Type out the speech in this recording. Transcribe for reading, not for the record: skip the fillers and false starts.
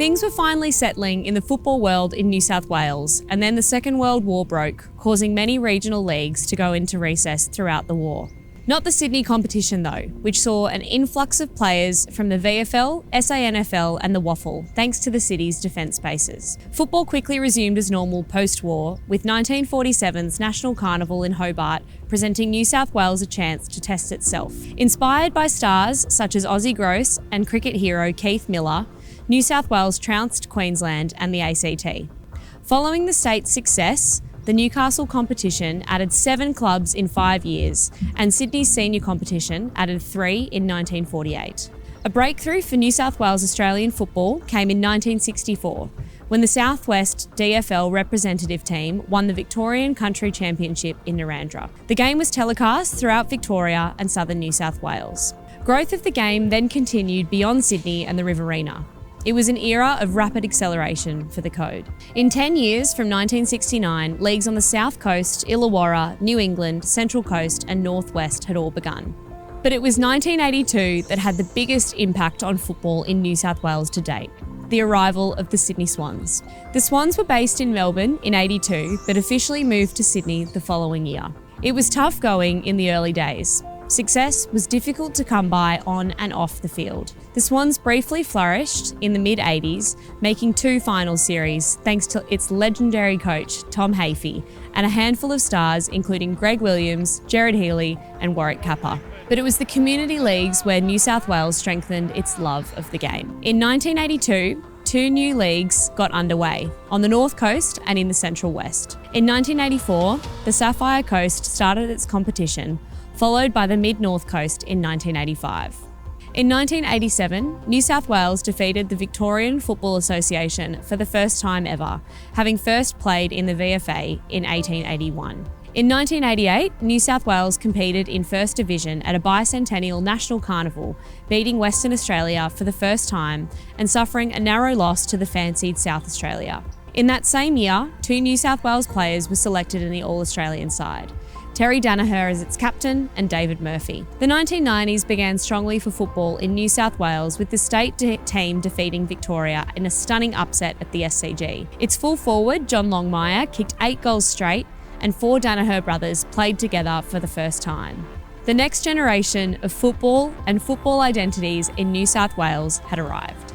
Things were finally settling in the football world in New South Wales, and then the Second World War broke, causing many regional leagues to go into recess throughout the war. Not the Sydney competition though, which saw an influx of players from the VFL, SANFL and the WAFL, thanks to the city's defence bases. Football quickly resumed as normal post-war, with 1947's National Carnival in Hobart presenting New South Wales a chance to test itself. Inspired by stars such as Aussie Gross and cricket hero Keith Miller, New South Wales trounced Queensland and the ACT. Following the state's success, the Newcastle competition added 7 clubs in 5 years, and Sydney's senior competition added 3 in 1948. A breakthrough for New South Wales Australian football came in 1964, when the South West DFL representative team won the Victorian Country Championship in Narrandera. The game was telecast throughout Victoria and southern New South Wales. Growth of the game then continued beyond Sydney and the Riverina. It was an era of rapid acceleration for the code. In 10 years from 1969, leagues on the South Coast, Illawarra, New England, Central Coast and North West had all begun. But it was 1982 that had the biggest impact on football in New South Wales to date: the arrival of the Sydney Swans. The Swans were based in Melbourne in '82, but officially moved to Sydney the following year. It was tough going in the early days. Success was difficult to come by on and off the field. The Swans briefly flourished in the mid-80s, making 2 final series thanks to its legendary coach, Tom Hafey, and a handful of stars including Greg Williams, Gerard Healy and Warwick Capper. But it was the community leagues where New South Wales strengthened its love of the game. In 1982, 2 new leagues got underway, on the North Coast and in the Central West. In 1984, the Sapphire Coast started its competition, followed by the Mid-North Coast in 1985. In 1987, New South Wales defeated the Victorian Football Association for the first time ever, having first played in the VFA in 1881. In 1988, New South Wales competed in First Division at a bicentennial national carnival, beating Western Australia for the first time and suffering a narrow loss to the fancied South Australia. In that same year, 2 New South Wales players were selected in the All-Australian side: Terry Danaher as its captain and David Murphy. The 1990s began strongly for football in New South Wales, with the state team defeating Victoria in a stunning upset at the SCG. Its full forward, John Longmire, kicked 8 goals straight, and 4 Danaher brothers played together for the first time. The next generation of football and football identities in New South Wales had arrived.